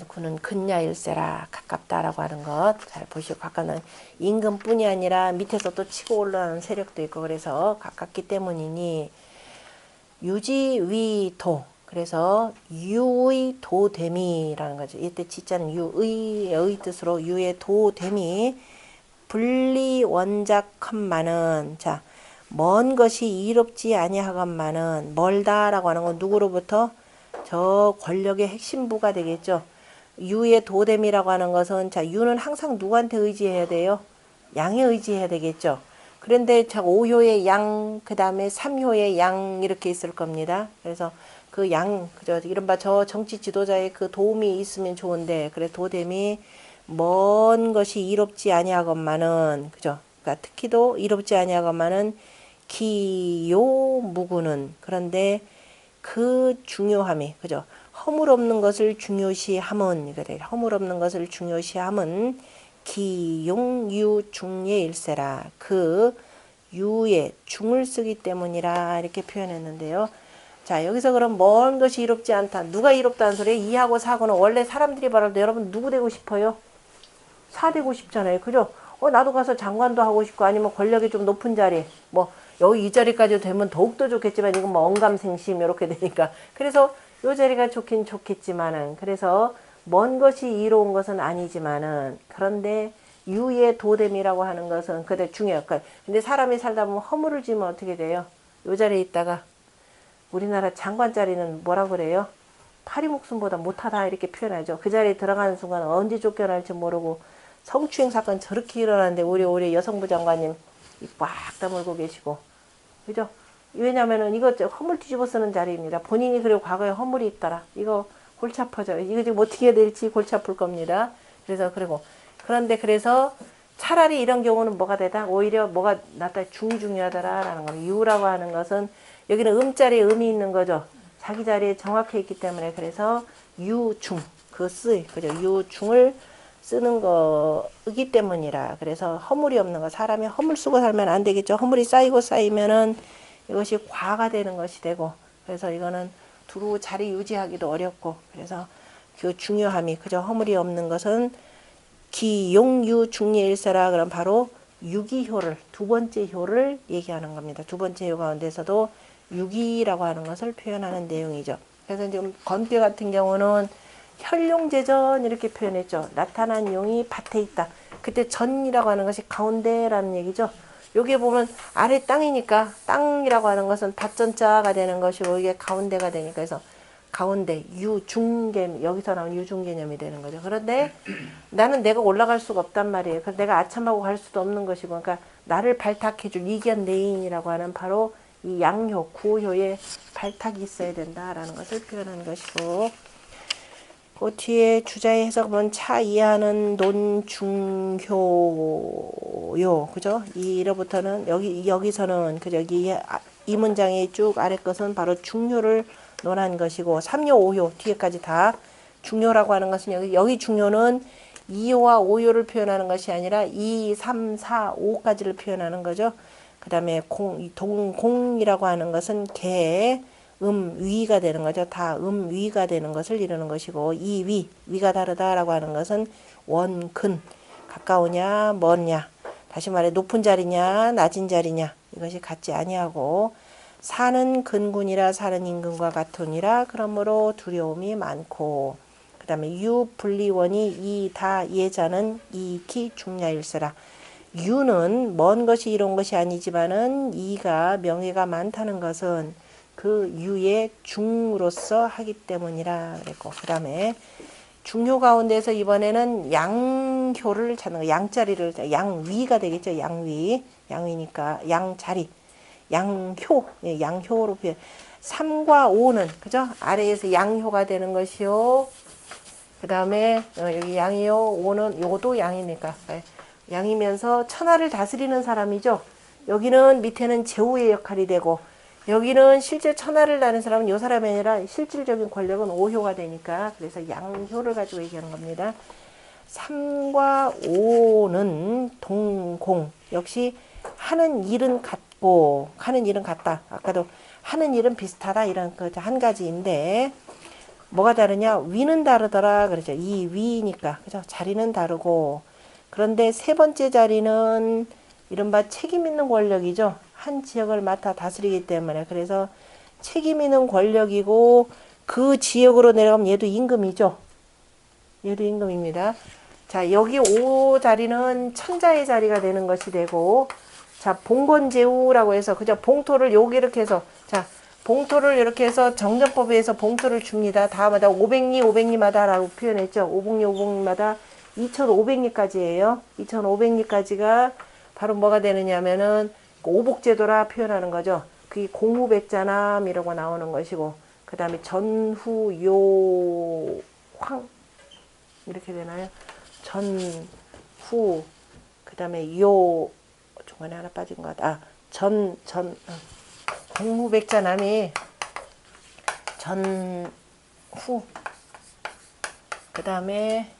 그는 근야일세라 가깝다라고 하는 것 잘 보시고 가까운 임금뿐이 아니라 밑에서 또 치고 올라가는 세력도 있고 그래서 가깝기 때문이니 유지위도 그래서 유의 도됨이라는 거죠. 이때 지자는 유의 뜻으로 유의 도됨이 분리원작헌만은 자 먼 것이 이롭지 아니하건만은 멀다라고 하는 건 누구로부터 저 권력의 핵심부가 되겠죠. 유의 도됨이라고 하는 것은 자 유는 항상 누구한테 의지해야 돼요? 양에 의지해야 되겠죠. 그런데 자 5효의 양 그 다음에 3효의 양 이렇게 있을 겁니다. 그래서 그 그저 이른바 저 정치 지도자의 그 도움이 있으면 좋은데, 그래 도됨이 먼 것이 이롭지 아니하건만은, 그죠? 그러니까 특히도 이롭지 아니하건만은 기요무구는, 그런데 그 중요함이, 그죠? 허물 없는 것을 중요시함은, 그래, 허물 없는 것을 중요시함은 기용유 중예일세라, 그 유에 중을 쓰기 때문이라, 이렇게 표현했는데요. 자, 여기서 그럼 먼 것이 이롭지 않다. 누가 이롭다는 소리예요? 이하고 사고는 원래 사람들이 말할 때 여러분 누구 되고 싶어요? 사 되고 싶잖아요. 그죠? 나도 가서 장관도 하고 싶고, 아니면 권력이 좀 높은 자리, 뭐 여기 이 자리까지 되면 더욱더 좋겠지만, 이건 뭐 언감생심 이렇게 되니까. 그래서 요 자리가 좋긴 좋겠지만은, 그래서 먼 것이 이로운 것은 아니지만은, 그런데 유의 도됨이라고 하는 것은 그대 중요해요. 근데 사람이 살다 보면 허물을 지면 어떻게 돼요? 요 자리에 있다가 우리나라 장관 자리는 뭐라 그래요? 파리 목숨보다 못하다 이렇게 표현하죠. 그 자리에 들어가는 순간 언제 쫓겨날지 모르고 성추행 사건 저렇게 일어나는데 우리 여성부 장관님 입 꽉 다물고 계시고, 그죠? 왜냐면은 이거 허물 뒤집어 쓰는 자리입니다. 본인이 그리고 과거에 허물이 있더라. 이거 골치 아파져. 이거 지금 어떻게 해야 될지 골치 아플 겁니다. 그래서 그런데 그래서 차라리 이런 경우는 뭐가 되다? 오히려 뭐가 낫다? 중요하더라라는 겁니다. 유라고 하는 것은 여기는 음자리에 음이 있는 거죠. 자기 자리에 정확해 있기 때문에, 그래서 유중, 그죠? 유중을 쓰는 거이기 때문이라. 그래서 허물이 없는 거, 사람이 허물 쓰고 살면 안 되겠죠. 허물이 쌓이고 쌓이면은 이것이 과가 되는 것이 되고, 그래서 이거는 두루 자리 유지하기도 어렵고, 그래서 그 중요함이, 그죠? 허물이 없는 것은 기용유 중예일세라. 그럼 바로 유기효를, 두 번째 효를 얘기하는 겁니다. 두 번째 효 가운데서도 유기라고 하는 것을 표현하는 내용이죠. 그래서 지금 건대 같은 경우는 혈용제전 이렇게 표현했죠. 나타난 용이 밭에 있다. 그때 전이라고 하는 것이 가운데라는 얘기죠. 여기에 보면 아래 땅이니까 땅이라고 하는 것은 밭전자가 되는 것이고, 이게 가운데가 되니까, 그래서 가운데 유중개, 여기서 나온 유중개념이 되는 거죠. 그런데 나는 내가 올라갈 수가 없단 말이에요. 그래서 내가 아참하고 갈 수도 없는 것이고, 그러니까 나를 발탁해줄 이견 내인이라고 하는 바로 이 양효, 구효에 발탁이 있어야 된다라는 것을 표현하는 것이고, 그 뒤에 주자의 해석은 차 이하는 논중효요, 그죠? 이로부터는 여기서는 그죠? 이 문장의 쭉 아래 것은 바로 중효를 논한 것이고, 3효, 5효 뒤에까지 다 중효라고 하는 것은 여기 중효는 2효와 5효를 표현하는 것이 아니라 2, 3, 4, 5까지를 표현하는 거죠. 그 다음에 공이라고 하는 것은 개, 위가 되는 거죠. 다 위가 되는 것을 이루는 것이고, 이 위가 다르다라고 하는 것은 원근, 가까우냐 먼냐, 다시 말해 높은 자리냐 낮은 자리냐, 이것이 같지 아니하고, 사는 근군이라 사는 임금과 같으니라 그러므로 두려움이 많고, 그 다음에 유분리원이 이다 예자는 이기 중야일세라. 유는 먼 것이 이런 것이 아니지만은 이가 명예가 많다는 것은 그 유의 중으로서 하기 때문이라 그랬고, 그 다음에 중효 가운데서 이번에는 양효를 찾는 거, 양자리를, 양위가 되겠죠. 양위니까 양자리, 양효, 양효로 표현. 3과 5는 그죠? 아래에서 양효가 되는 것이요. 그 다음에 여기 양이요, 5는 요도 양이니까 양이면서 천하를 다스리는 사람이죠. 여기는 밑에는 제후의 역할이 되고, 여기는 실제 천하를 다는 사람은 요 사람이 아니라 실질적인 권력은 오효가 되니까, 그래서 양효를 가지고 얘기하는 겁니다. 3과 5는 동공, 역시 하는 일은 같고 하는 일은 같다. 아까도 하는 일은 비슷하다 이런 그 한 가지인데, 뭐가 다르냐? 위는 다르더라 그러죠. 이 위니까, 그죠? 자리는 다르고, 그런데 세 번째 자리는 이른바 책임 있는 권력이죠. 한 지역을 맡아 다스리기 때문에, 그래서 책임 있는 권력이고, 그 지역으로 내려가면 얘도 임금이죠. 얘도 임금입니다. 자, 여기 5 자리는 천자의 자리가 되는 것이 되고, 자, 봉건제우라고 해서, 그죠? 봉토를 여기 이렇게 해서, 자, 봉토를 이렇게 해서 정전법에 의해서 봉토를 줍니다. 다마다 500리마다 라고 표현했죠. 500리마다 2500리까지예요. 2500리까지가 바로 뭐가 되느냐면은 오복제도라 표현하는 거죠. 그게 공무백자남이라고 나오는 것이고, 그 다음에 전후 요 황 이렇게 되나요? 전후 그 다음에 요 중간에 하나 빠진 것 같아. 공무백자남이 전후 그 다음에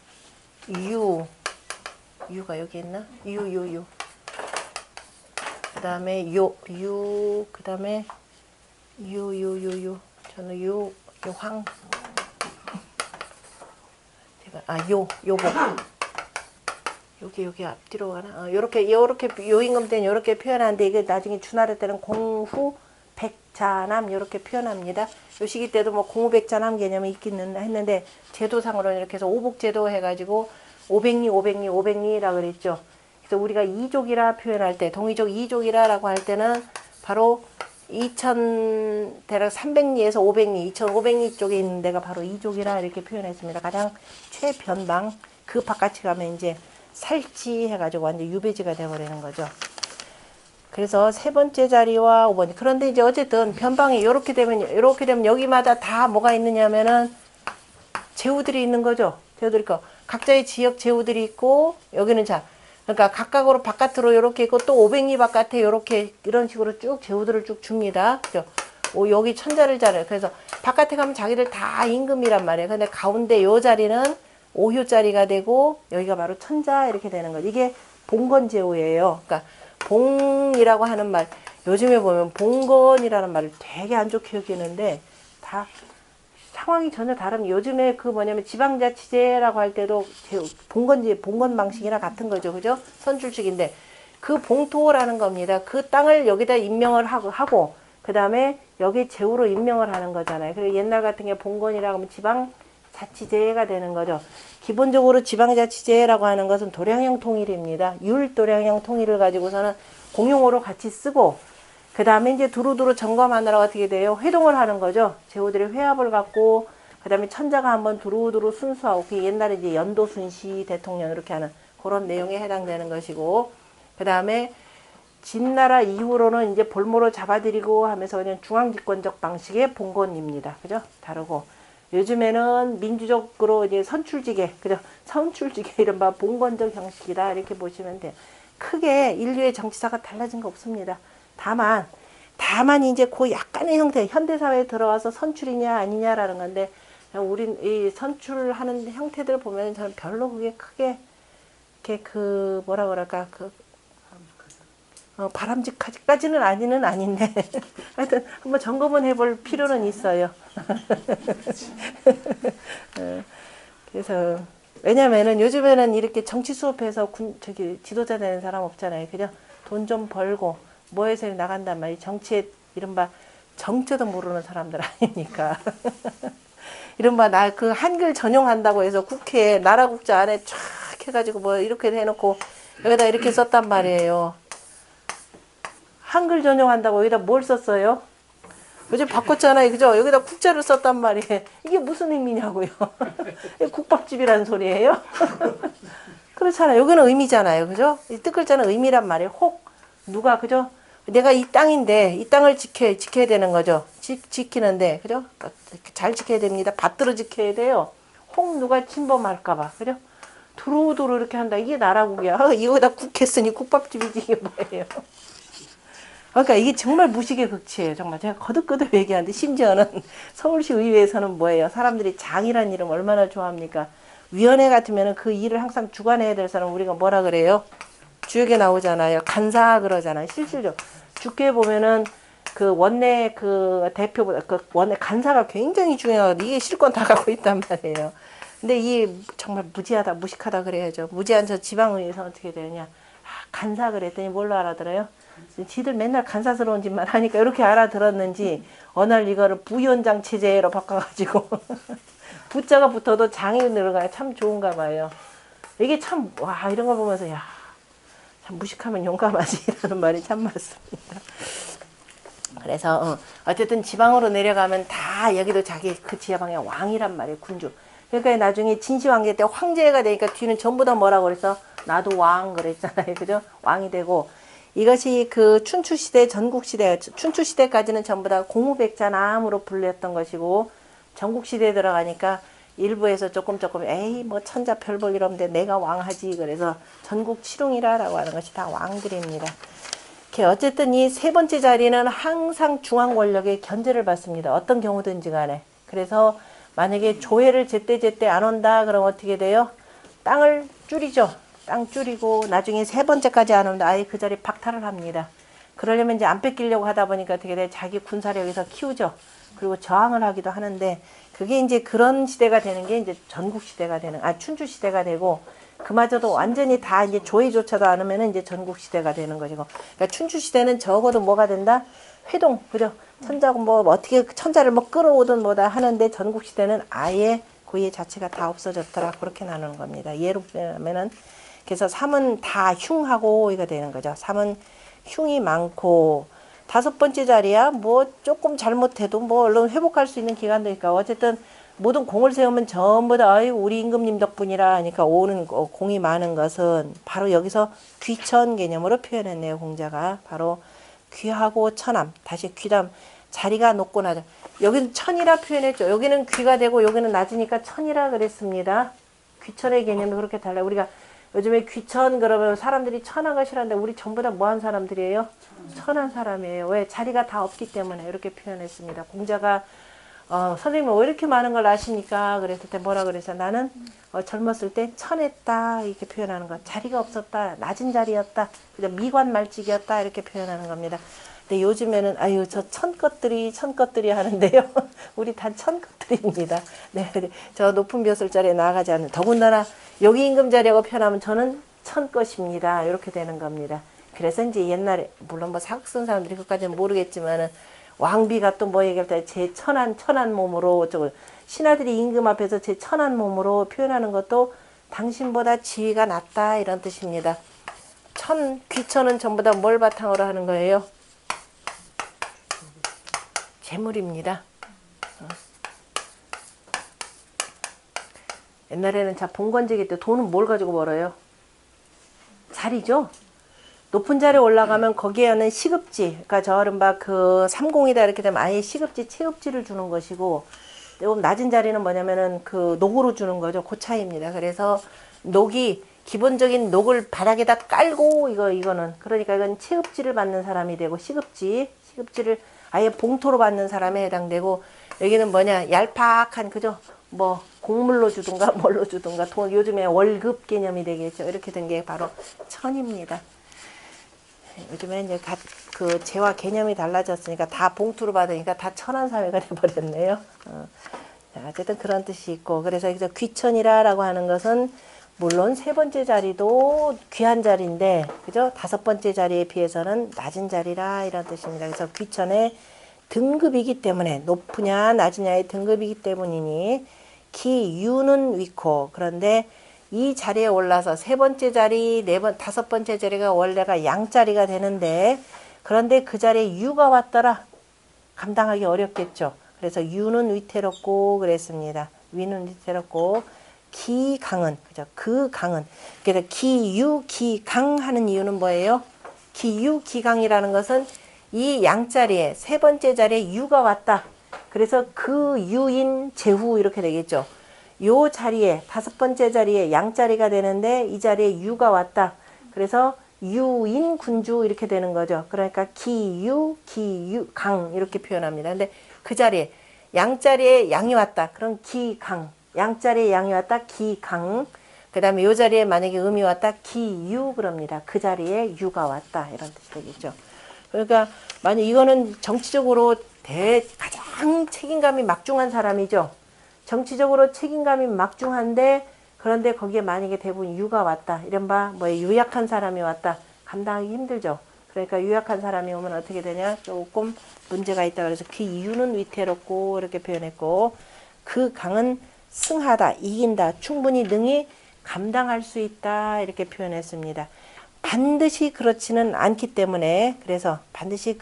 유가 여기 있나? 유 그 다음에 그 다음에 저는 요황 제가 요복 여기 앞뒤로 가나? 요렇게 요임금된 요렇게 표현하는데 이게 나중에 준하를 때는 공후 백자남 요렇게 표현합니다. 요 시기 때도 뭐 공후백자남 개념이 있기는 했는데 제도상으로는 이렇게 해서 오복제도 해가지고 500리라 그랬죠. 그래서 우리가 이족이라 표현할 때 동이족 이족이라라고 할 때는 바로 2000 대략 300리에서 500리 2500리 쪽에 있는 데가 바로 이족이라 이렇게 표현했습니다. 가장 최변방 그 바깥이 가면 이제 살지 해가지고 완전 유배지가 되어버리는 거죠. 그래서 세 번째 자리와 5번. 그런데 이제 어쨌든 변방이 이렇게 되면 여기마다 다 뭐가 있느냐면은 제후들이 있는 거죠. 제후들이 있고 각자의 지역 제후들이 있고 여기는 자 그러니까 각각으로 바깥으로 이렇게 있고 또 500리 바깥에 이렇게 이런 식으로 쭉 제후들을 쭉 줍니다. 그죠? 여기 천자를 자를 그래서 바깥에 가면 자기들 다 임금이란 말이에요. 근데 가운데 요 자리는 5효짜리가 되고 여기가 바로 천자 이렇게 되는 거죠. 이게 봉건제후예요. 그러니까 봉이라고 하는 말 요즘에 보면 봉건이라는 말을 되게 안 좋게 여기는데 다 상황이 전혀 다른 요즘에 그 뭐냐면 지방자치제라고 할 때도 봉건 방식이나 같은 거죠. 그죠? 선출직인데 그 봉토라는 겁니다. 그 땅을 여기다 임명을 하고 그 다음에 여기 제후로 임명을 하는 거잖아요. 그리고 옛날 같은 게 봉건이라고 하면 지방자치제가 되는 거죠. 기본적으로 지방자치제라고 하는 것은 도량형 통일입니다. 율도량형 통일을 가지고서는 공용어로 같이 쓰고 그 다음에 이제 두루두루 점검하느라 어떻게 돼요? 회동을 하는 거죠. 제후들의 회합을 갖고 그 다음에 천자가 한번 두루두루 순수하고 그게 옛날에 이제 연도순시 대통령 이렇게 하는 그런 내용에 해당되는 것이고 그 다음에 진나라 이후로는 이제 볼모로 잡아들이고 하면서 그냥 중앙집권적 방식의 봉건입니다. 그죠? 다르고 요즘에는 민주적으로 이제 선출직에 그죠? 선출직에 이른바 봉건적 형식이다 이렇게 보시면 돼요. 크게 인류의 정치사가 달라진 거 없습니다. 다만 이제 그 약간의 형태 현대사회에 들어와서 선출이냐 아니냐라는 건데 우린 이 선출하는 형태들 보면 저는 별로 그게 크게 이렇게 그 뭐라 그럴까 그 바람직하지까지는 아닌데 하여튼 한번 점검은 해볼 필요는 있어요. 그래서 왜냐면은 요즘에는 이렇게 정치 수업해서 지도자 되는 사람 없잖아요. 그죠? 돈 좀 벌고 뭐해서 나간단 말이에요. 정치에 이른바 정체도 모르는 사람들 아닙니까? 이른바 나 그 한글 전용한다고 해서 국회에 나라 국자 안에 쫙 해가지고 뭐 이렇게 해놓고 여기다 이렇게 썼단 말이에요. 한글 전용한다고 여기다 뭘 썼어요? 요즘 바꿨잖아요. 그죠? 여기다 국자를 썼단 말이에요. 이게 무슨 의미냐고요. 국밥집이라는 소리예요. 그렇잖아요. 여기는 의미잖아요. 그죠? 이 뜻글자는 의미란 말이에요. 혹 누가 그죠? 내가 이 땅인데 이 땅을 지켜야 되는 거죠. 지키는데 그죠? 잘 지켜야 됩니다. 받들어 지켜야 돼요. 혹 누가 침범할까봐 그죠? 두루두루 이렇게 한다. 이게 나라국이야. 이거다 국했으니 국밥집이지 이게 뭐예요? 그러니까 이게 정말 무식의 극치예요. 정말 제가 거듭거듭 얘기하는데 심지어는 서울시 의회에서는 뭐예요? 사람들이 장이라는 이름 얼마나 좋아합니까? 위원회 같으면 그 일을 항상 주관해야 될 사람 우리가 뭐라 그래요? 주역에 나오잖아요. 간사 그러잖아요. 실질적으로 죽게 보면은 그 원내 그 대표보다 그 원내 간사가 굉장히 중요하고 이게 실권 다 갖고 있단 말이에요. 근데 이 정말 무지하다 무식하다 그래야죠. 무지한 저 지방의회에서 어떻게 되느냐? 간사 그랬더니 뭘로 알아들어요? 지들 맨날 간사스러운 짓만 하니까 이렇게 알아들었는지 어느 날 이거를 부위원장 체제로 바꿔가지고 부자가 붙어도 장이 늘어가야 참 좋은가 봐요. 이게 참 와 이런 거 보면서 야 참 무식하면 용감하지라는 말이 참 맞습니다. 그래서 어쨌든 지방으로 내려가면 다 여기도 자기 그 지방의 왕이란 말이에요. 군주. 그러니까 나중에 진시황제 때 황제가 되니까 뒤는 전부 다 뭐라고 그래서 나도 왕 그랬잖아요. 그죠? 왕이 되고 이것이 그 춘추시대, 전국시대, 춘추시대까지는 전부 다 공우백자남으로 불렸던 것이고, 전국시대에 들어가니까 일부에서 조금 에이 뭐 천자 별볼 이러는데 내가 왕하지, 그래서 전국칠웅이라고 하는 것이 다 왕들입니다. 어쨌든 이 세 번째 자리는 항상 중앙 권력의 견제를 받습니다. 어떤 경우든지 간에. 그래서 만약에 조회를 제때 안 온다 그러면 어떻게 돼요? 땅을 줄이죠. 땅 줄이고 나중에 세 번째까지 안 오면 아예 그 자리 박탈을 합니다. 그러려면 이제 안 뺏기려고 하다 보니까 어떻게 돼? 자기 군사력에서 키우죠. 그리고 저항을 하기도 하는데, 그게 이제 그런 시대가 되는 게 이제 전국 시대가 되는, 춘추 시대가 되고, 그마저도 완전히 다 이제 조회조차도 않으면 이제 전국 시대가 되는 것이고, 그러니까 춘추 시대는 적어도 뭐가 된다? 회동, 그죠? 천자고 뭐 어떻게 천자를 뭐 끌어오든 뭐다 하는데, 전국 시대는 아예 고의 자체가 다 없어졌더라. 그렇게 나누는 겁니다. 예로 보면은, 그래서 3은 다 흉하고 이거 되는 거죠. 3은 흉이 많고, 다섯 번째 자리야 뭐 조금 잘못해도 뭐 얼른 회복할 수 있는 기간도니까, 어쨌든 모든 공을 세우면 전부 다 우리 임금님 덕분이라 하니까 오는 공이 많은 것은 바로 여기서 귀천 개념으로 표현했네요. 공자가 바로 귀하고 천함, 다시 귀담, 자리가 높고 낮아. 여기는 천이라 표현했죠. 여기는 귀가 되고 여기는 낮으니까 천이라 그랬습니다. 귀천의 개념이 그렇게 달라요. 우리가 요즘에 귀천 그러면 사람들이 천하가 싫어하는데, 우리 전부 다 뭐한 사람들이에요? 천한 사람이에요. 왜? 자리가 다 없기 때문에 이렇게 표현했습니다. 공자가 선생님 왜 이렇게 많은 걸 아십니까? 그랬을 때 뭐라 그래서, 나는 젊었을 때 천했다 이렇게 표현하는 것. 자리가 없었다, 낮은 자리였다, 그냥 미관 말직이었다 이렇게 표현하는 겁니다. 근데 요즘에는 아유 저 천것들이 하는데요. 우리 단 천것들입니다. 네, 저 높은 벼슬 자리에 나아가지 않는, 더군다나 여기 임금 자리라고 표현하면 저는 천것입니다. 이렇게 되는 겁니다. 그래서 이제 옛날에 물론 뭐 사극 쓴 사람들이 그까지는 모르겠지만은, 왕비가 또 뭐 얘기할 때 제 천한 몸으로, 저거 신하들이 임금 앞에서 제 천한 몸으로 표현하는 것도 당신보다 지위가 낮다 이런 뜻입니다. 귀천은 전부 다 뭘 바탕으로 하는 거예요? 재물입니다. 옛날에는 봉건제기 때 돈은 뭘 가지고 벌어요? 자리죠. 높은 자리에 올라가면 거기에는 시급지, 그러니까 저른바 그 삼공이다 이렇게 되면 아예 시급지, 체급지를 주는 것이고, 조금 낮은 자리는 뭐냐면은 그 녹으로 주는 거죠. 그 차이입니다. 그래서 녹이, 기본적인 녹을 바닥에다 깔고, 이거는 그러니까 이건 체급지를 받는 사람이 되고, 시급지를 아예 봉토로 받는 사람에 해당되고, 여기는 뭐냐, 얄팍한, 그죠? 뭐 곡물로 주든가 뭘로 주든가, 돈, 요즘에 월급 개념이 되겠죠. 이렇게 된 게 바로 천입니다. 요즘에 이제 그 재화 개념이 달라졌으니까 다 봉투로 받으니까 다 천한 사회가 돼버렸네요. 어쨌든 그런 뜻이 있고, 그래서 여기서 귀천이라고 하는 것은 물론 세 번째 자리도 귀한 자리인데, 그죠? 다섯 번째 자리에 비해서는 낮은 자리라 이런 뜻입니다. 그래서 귀천의 등급이기 때문에, 높으냐 낮으냐의 등급이기 때문이니 기유는 위코. 그런데 이 자리에 올라서 세 번째 자리, 다섯 번째 자리가 원래가 양자리가 되는데, 그런데 그 자리에 유가 왔더라. 감당하기 어렵겠죠. 그래서 유는 위태롭고 그랬습니다. 위는 위태롭고, 기강은, 그죠? 그 강은. 그래서 기유, 기강 하는 이유는 뭐예요? 기유, 기강이라는 것은 이 양자리에, 세 번째 자리에 유가 왔다. 그래서 그 유인 제후 이렇게 되겠죠. 요 자리에, 다섯 번째 자리에 양자리가 되는데 이 자리에 유가 왔다. 그래서 유인 군주 이렇게 되는 거죠. 그러니까 기유, 강 이렇게 표현합니다. 근데 그 자리에, 양자리에 양이 왔다. 그럼 기강. 양자리에 양이 왔다. 기강. 그 다음에 요 자리에 만약에 음이 왔다. 기유 그럽니다. 그 자리에 유가 왔다. 이런 뜻이 되겠죠. 그러니까 만약 이거는 정치적으로 가장 책임감이 막중한 사람이죠. 정치적으로 책임감이 막중한데, 그런데 거기에 만약에 대부분 유가 왔다. 이른바 뭐 유약한 사람이 왔다. 감당하기 힘들죠. 그러니까 유약한 사람이 오면 어떻게 되냐? 조금 문제가 있다. 그래서 그 이유는 위태롭고 이렇게 표현했고, 그 강은 승하다, 이긴다, 충분히 능히 감당할 수 있다 이렇게 표현했습니다. 반드시 그렇지는 않기 때문에, 그래서 반드시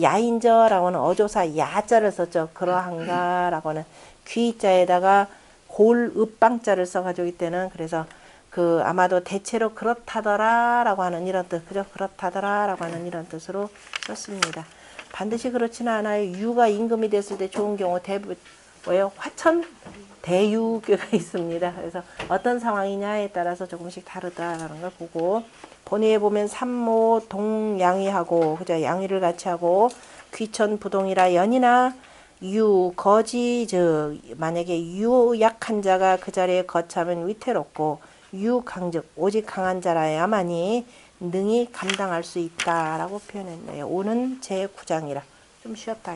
야인저라고는 어조사 야자를 썼죠. 그러한가라고는 귀자에다가 골읍방자를 써가지고 이때는, 그래서 그 아마도 대체로 그렇다더라라고 하는 이런 뜻, 그죠? 그렇다더라라고 하는 이런 뜻으로 썼습니다. 반드시 그렇지는 않아요. 유가 임금이 됐을 때 좋은 경우 뭐예요? 화천 대유교가 있습니다. 그래서 어떤 상황이냐에 따라서 조금씩 다르다라는 걸 보고 본의에 보면 삼모 동양위하고 그죠? 양위를 같이 하고 귀천 부동이라 연이나 유 거지 즉 만약에 유 약한 자가 그 자리에 거처하면 위태롭고 유 강즉 오직 강한 자라야만이 능히 감당할 수 있다라고 표현했네요. 오는 제9장이라 좀 쉬었다.